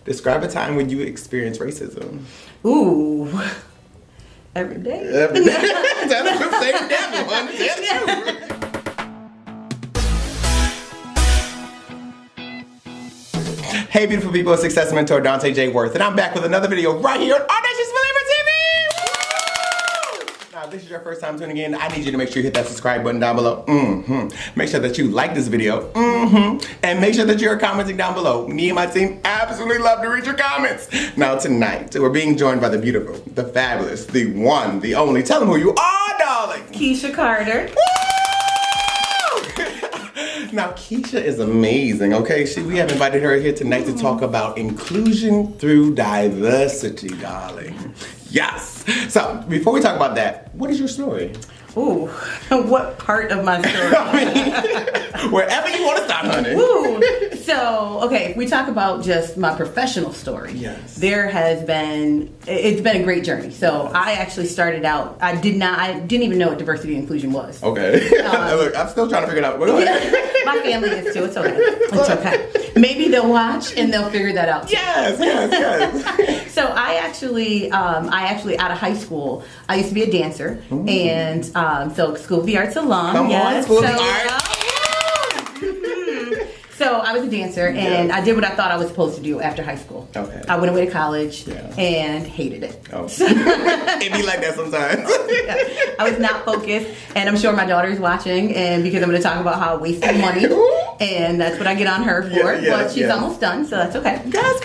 Describe a time when you experienced racism. Ooh. Every day. Every day. That's the same devil, honey. Hey beautiful people, Success Mentor Dante J. Worth, and I'm back with another video right here on Audacious Believer TV! Now, if this is your first time tuning in, I need you to make sure you hit that subscribe button down below. Make sure that you like this video. And make sure that you're commenting down below. Me and my team absolutely love to read your comments. Now tonight, we're being joined by the beautiful, the fabulous, the one, the only. Tell them who you are, darling. Kesha Carter. Now, Kesha is amazing, okay? We have invited her here tonight to talk about inclusion through diversity, darling. Yes. So, before we talk about that, what is your story? Ooh, what part of my story? I mean, wherever you want to start, honey. Ooh. So, okay, if we talk about just my professional story, yes, it's been a great journey. So I actually started out, I didn't even know what diversity and inclusion was. Okay. Look, I'm still trying to figure it out. My family is too, it's okay. It's okay. Maybe they'll watch and they'll figure that out too. Yes. So I actually out of high school, I used to be a dancer. And so School of the Arts alum. Come on, School of the Arts. So I was a dancer, and I did what I thought I was supposed to do after high school. Okay. I went away to college and hated it. Oh. It be like that sometimes. I was not focused, and I'm sure my daughter's watching, and because I'm going to talk about how I wasted money, and that's what I get on her for. But she's almost done, so that's okay. Yes.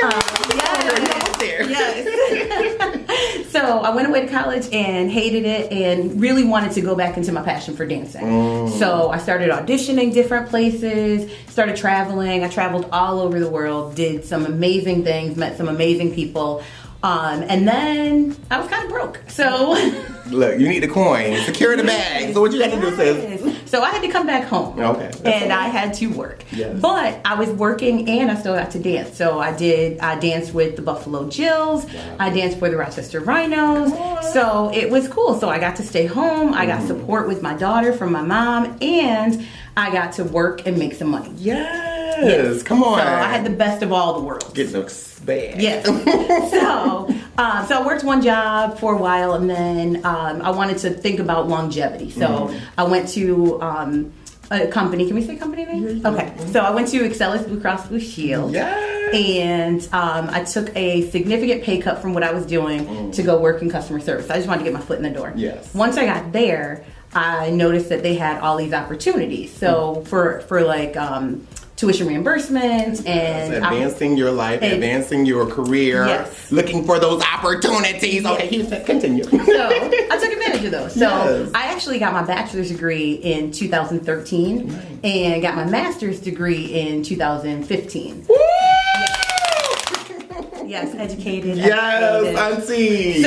So I went away to college and hated it, and really wanted to go back into my passion for dancing. So I started auditioning different places, started traveling. I traveled all over the world, did some amazing things, met some amazing people, and then I was kind of broke. So look, you need the coin, secure the bag. So what you got to do, sis? So I had to come back home. Okay. And I had to work. Yes. But I was working and I still got to dance. So I danced with the Buffalo Jills. Wow. I danced for the Rochester Rhinos. So it was cool. So I got to stay home. I got support with my daughter from my mom, and I got to work and make some money. Yes. Come on. So I had the best of all the worlds. Get no expand. Yes. So I worked one job for a while, and then I wanted to think about longevity. So I went to a company. Can we say company name? Okay. So I went to Excelis Blue Cross Blue Shield. Yes. And I took a significant pay cut from what I was doing to go work in customer service. I just wanted to get my foot in the door. Yes. Once I got there, I noticed that they had all these opportunities. So for like tuition reimbursement and advancing your life, advancing your career, looking for those opportunities. Okay, continue. So I took advantage of those. So I actually got my bachelor's degree in 2013 and got my master's degree in 2015. Woo! Yes, educated. Yes, auntie.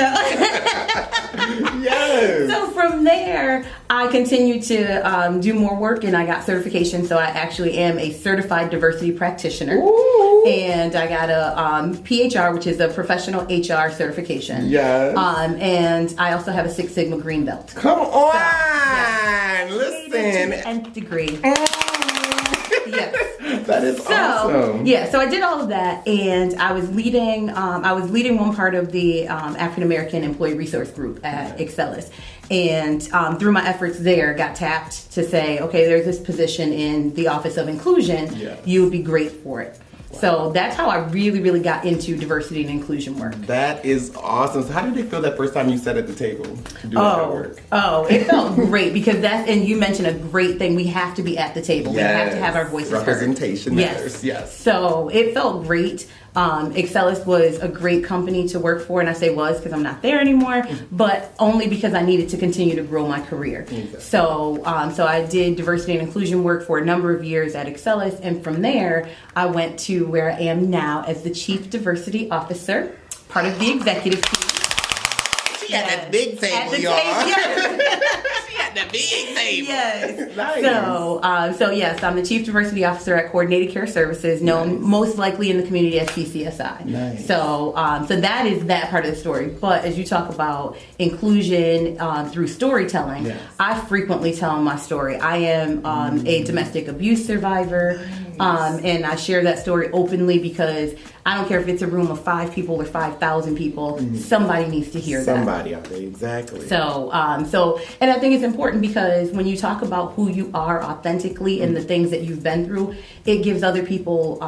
Yes. So from there, I continued to do more work, and I got certification. So I actually am a certified diversity practitioner. Ooh. And I got a PHR, which is a professional HR certification. Yes. And I also have a 6 Sigma green belt. Come on, listen. Nth degree. Yes. That is awesome. Yeah, so I did all of that, and I was leading one part of the African American Employee Resource Group at Excelis. And through my efforts there, got tapped to say, okay, there's this position in the Office of Inclusion. You would be great for it. Wow. So that's how I really, really got into diversity and inclusion work. That is awesome. So how did it feel that first time you sat at the table doing that work? Oh, it felt great because and you mentioned a great thing. We have to be at the table. We have to have our voices heard. Representation matters. Yes. So it felt great. Excelis was a great company to work for, and I say was because I'm not there anymore, but only because I needed to continue to grow my career. Exactly. So I did diversity and inclusion work for a number of years at Excelis, and from there I went to where I am now as the Chief Diversity Officer, part of the executive team. She got that big table, y'all. The big table. Yes. Nice. So yes, I'm the Chief Diversity Officer at Coordinated Care Services, known most likely in the community as CCSI. Nice. So that is that part of the story. But as you talk about inclusion through storytelling, I frequently tell my story. I am a domestic abuse survivor, and I share that story openly because I don't care if it's a room of 5 people or 5,000 people. Somebody needs to hear that. Somebody out there, exactly. So, and I think it's important because when you talk about who you are authentically and the things that you've been through, it gives other people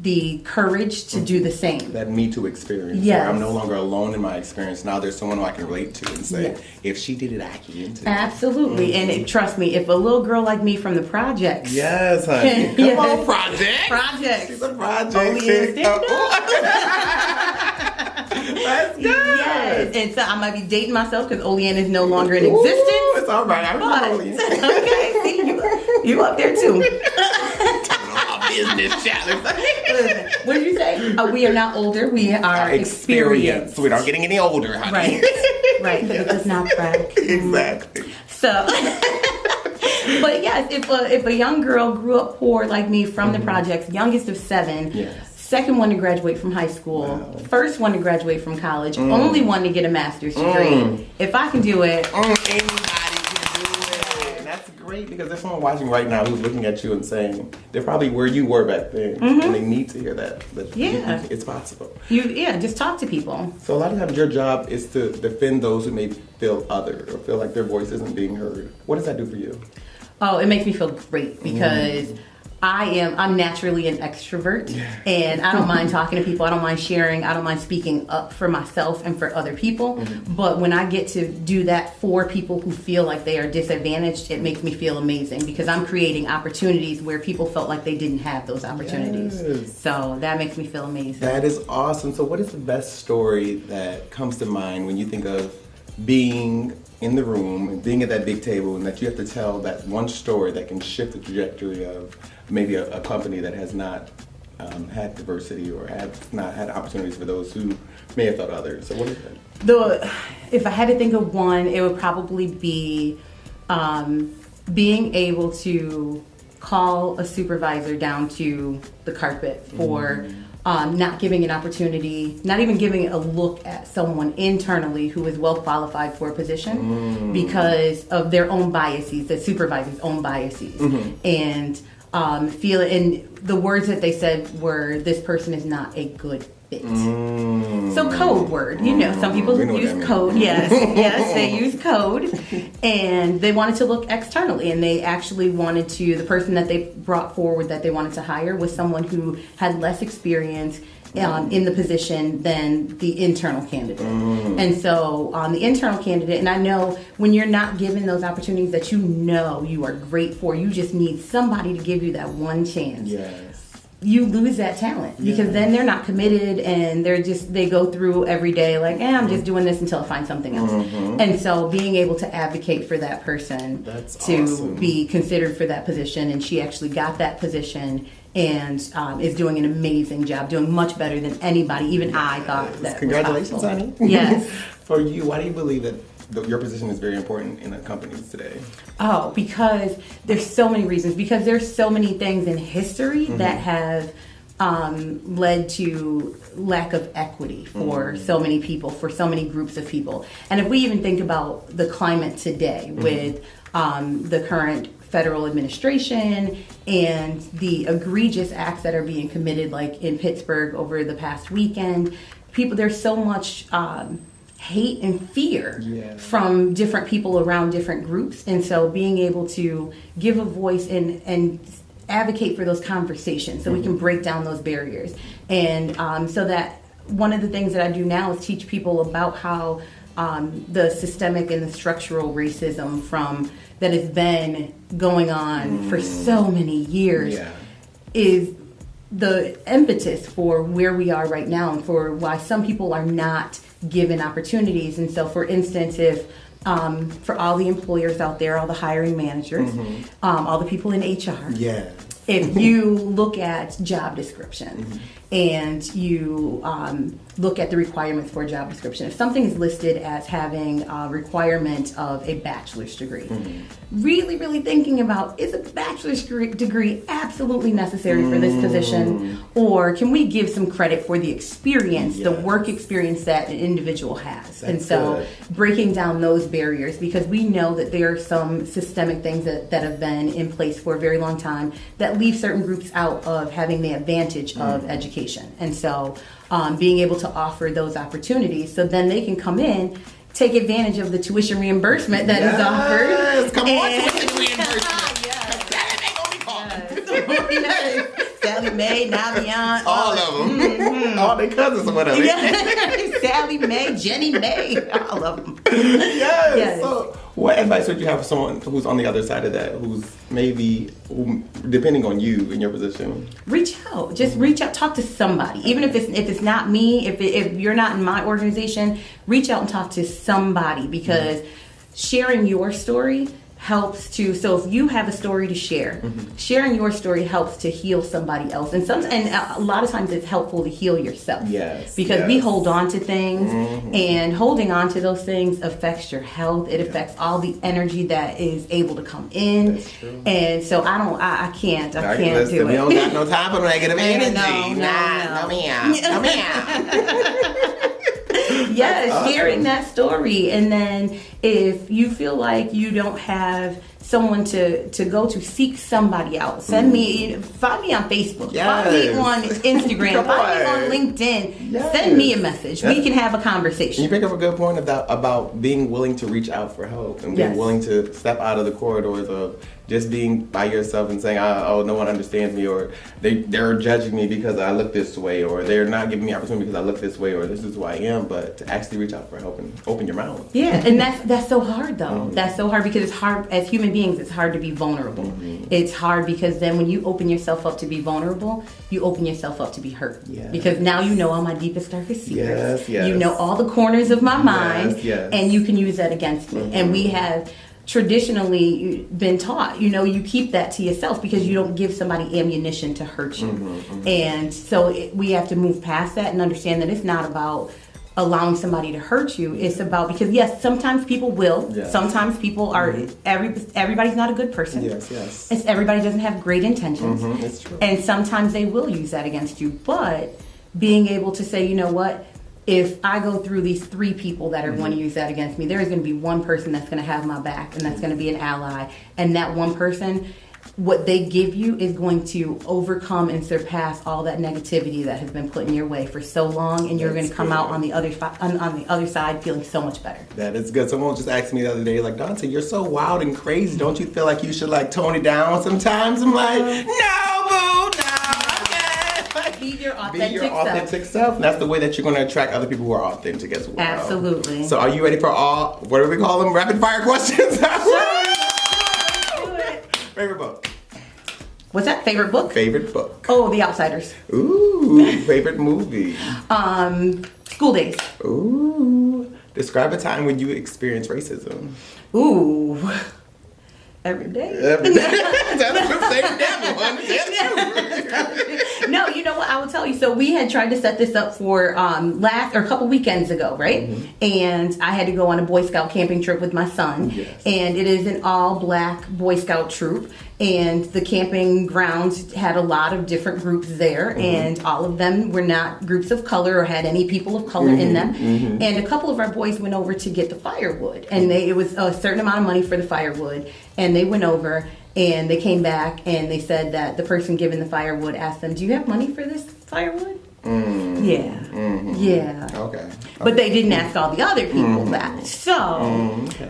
the courage to do the same. That Me Too experience. Yes. Where I'm no longer alone in my experience. Now there's someone who I can relate to and say, if she did it, I can too. Absolutely. And trust me, if a little girl like me from the projects. Yes, honey. Come on, project. Projects. She's a project. That's good. Yes. And so I might be dating myself because Olean is no longer in existence. Ooh, it's all right. I remember Olean. Okay, see, you up there too. Business challenge. What did you say? We are not older. We are experienced. We're not getting any older, honey. Right, because it does not crack. Exactly. So, but yes, if a young girl grew up poor like me from the projects, youngest of 7, second one to graduate from high school, first one to graduate from college, only one to get a master's degree. If I can do it, anybody can do it. And that's great because there's someone watching right now who's looking at you and saying they're probably where you were back then, and they need to hear that it's possible. Just talk to people. So a lot of times your job is to defend those who may feel othered or feel like their voice isn't being heard. What does that do for you? Oh, it makes me feel great because I'm naturally an extrovert, and I don't mind talking to people. I don't mind sharing. I don't mind speaking up for myself and for other people. But when I get to do that for people who feel like they are disadvantaged, it makes me feel amazing because I'm creating opportunities where people felt like they didn't have those opportunities. Yes. So that makes me feel amazing. That is awesome. So what is the best story that comes to mind when you think of being in the room and being at that big table and that you have to tell that one story that can shift the trajectory of maybe a company that has not had diversity or has not had opportunities for those who may have thought others? So what is that? If I had to think of one, it would probably be being able to call a supervisor down to the carpet for not giving an opportunity, not even giving a look at someone internally who is well qualified for a position because of their own biases, the supervisor's own biases. And the words that they said were, "This person is not a good fit." So code word, some people use code. Yes, they use code, and they wanted to look externally, and they actually wanted the person that they brought forward that they wanted to hire was someone who had less experience in the position than the internal candidate. And so the internal candidate, and I know when you're not given those opportunities that you are great for, you just need somebody to give you that one chance. Yes. You lose that talent because then they're not committed and they go through every day like, I'm just doing this until I find something else. And so being able to advocate for that person to be considered for that position, and she actually got that position and is doing an amazing job, doing much better than anybody, even I thought that. Congratulations, honey. Yes. For you, why do you believe that your position is very important in the companies today? Oh, because there's so many reasons. Because there's so many things in history that have led to lack of equity for so many people, for so many groups of people. And if we even think about the climate today with the current federal administration and the egregious acts that are being committed, like in Pittsburgh over the past weekend, there's so much hate and fear from different people around different groups. And so being able to give a voice and advocate for those conversations so we can break down those barriers. And so that one of the things that I do now is teach people about how the systemic and the structural racism that has been going on for so many years is the impetus for where we are right now and for why some people are not given opportunities. And so, for instance, if for all the employers out there, all the hiring managers, all the people in HR, if you look at job descriptions and you look at the requirements for a job description, if something is listed as having a requirement of a bachelor's degree, really, really thinking about, is a bachelor's degree absolutely necessary for this position? Or can we give some credit for the experience, the work experience that an individual has? And so breaking down those barriers, because we know that there are some systemic things that have been in place for a very long time that that leave certain groups out of having the advantage of education. And so being able to offer those opportunities so then they can come in, take advantage of the tuition reimbursement that is offered. Come on, tuition reimbursement. Yes. Sally Mae, Navion, all of them. All their cousins or whatever. Sally Mae, Jenny Mae, all of them. Yes. So what advice would you have for someone who's on the other side of that, who's maybe, depending on you in your position? Reach out. Just reach out. Talk to somebody. Even if it's not me, if you're not in my organization, reach out and talk to somebody, because sharing your story helps to, so if you have a story to share, sharing your story helps to heal somebody else. And a lot of times it's helpful to heal yourself. Yes. Because we hold on to things, and holding on to those things affects your health. It affects all the energy that is able to come in. That's true. And so I can't do it. We don't got no time for negative energy. No. No. Yes, awesome. Sharing that story. And then if you feel like you don't have someone to go to, seek somebody out. Find me on Facebook. Yes. Find me on Instagram. Find me on LinkedIn. Yes. Send me a message. We can have a conversation. You bring up a good point about being willing to reach out for help and being willing to step out of the corridors of just being by yourself and saying, oh, no one understands me, or they're judging me because I look this way, or they're not giving me opportunity because I look this way, or this is who I am. But to actually reach out for help and open your mouth. Yeah, and that's so hard though. That's so hard because it's hard as human beings. It's hard to be vulnerable. It's hard because then when you open yourself up to be vulnerable, you open yourself up to be hurt. Yes. Because now you know all my deepest, darkest secrets. Yes. You know all the corners of my mind, Yes. and you can use that against me. And we have traditionally been taught, you keep that to yourself because you don't give somebody ammunition to hurt you. And so we have to move past that and understand that it's not about allowing somebody to hurt you. It's about, because yes, sometimes people will. Yes. Sometimes people are, everybody's not a good person. Yes. Everybody doesn't have great intentions. It's true. And sometimes they will use that against you. But being able to say, you know what? If I go through these 3 people that are going to use that against me, there is going to be one person that's going to have my back, and that's going to be an ally. And that one person, what they give you is going to overcome and surpass all that negativity that has been put in your way for so long, and you're going to come out on the other side feeling so much better. That is good. Someone just asked me the other day, like, Dante, you're so wild and crazy. Don't you feel like you should tone it down sometimes? I'm like, no, boo, no. Be your authentic self. And that's the way that you're going to attract other people who are authentic as well. Absolutely. So are you ready for what do we call them? Rapid fire questions? Favorite book? What's that? Favorite book? Favorite book. Oh, The Outsiders. Ooh. Favorite movie? School Days. Ooh. Describe a time when you experienced racism. Ooh. Every day. No, you know what? I will tell you. So we had tried to set this up for a couple weekends ago, right? And I had to go on a Boy Scout camping trip with my son. Yes. And it is an all-black Boy Scout troop. And the camping grounds had a lot of different groups there, and all of them were not groups of color or had any people of color in them. And a couple of our boys went over to get the firewood, and it was a certain amount of money for the firewood. And they went over, and they came back, and they said that the person giving the firewood asked them, "Do you have money for this firewood?" Yeah. Okay. But they didn't ask all the other people that. So,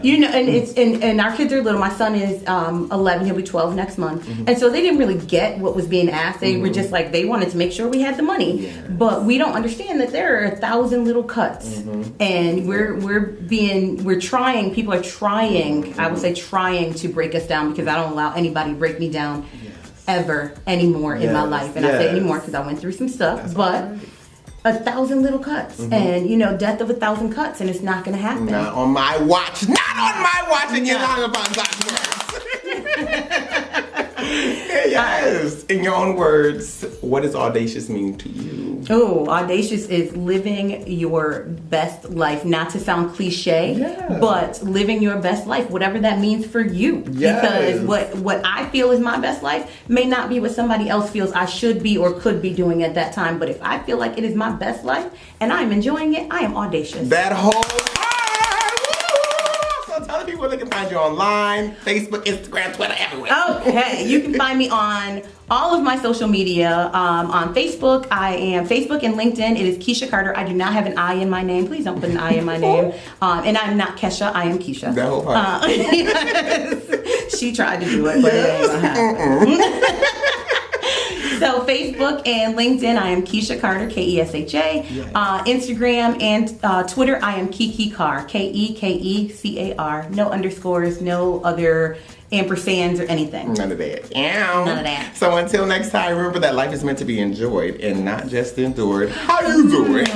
and our kids are little. My son is 11. He'll be 12 next month. And so they didn't really get what was being asked. They were just like, they wanted to make sure we had the money. Yes. But we don't understand that there are 1,000 little cuts. And we're trying, people are trying, I would say trying to break us down, because I don't allow anybody to break me down ever anymore in my life. And I say anymore because I went through some stuff. That's but right. 1,000 little cuts, and death of 1,000 cuts, and it's not going to happen. Not on my watch. Not on my watch. And you're not about God's words. Yes. In your own words, what does audacious mean to you? Oh, audacious is living your best life. Not to sound cliche, but living your best life, whatever that means for you. Yes. Because what I feel is my best life may not be what somebody else feels I should be or could be doing at that time. But if I feel like it is my best life and I'm enjoying it, I am audacious. That whole tell the people they can find you online, Facebook, Instagram, Twitter, everywhere. Okay, you can find me on all of my social media. On Facebook, I am Facebook and LinkedIn. It is Kesha Carter. I do not have an I in my name. Please don't put an I in my name. And I'm not Kesha. I am Kesha. That whole part. Yes. She tried to do it, but it ain't gonna happen. So Facebook and LinkedIn, I am Kesha Carter, Kesha. Instagram and Twitter, I am Keke Carr, Kekecar. No underscores, no other ampersands or anything. None of that. None of that. So until next time, remember that life is meant to be enjoyed and not just endured. How you doing?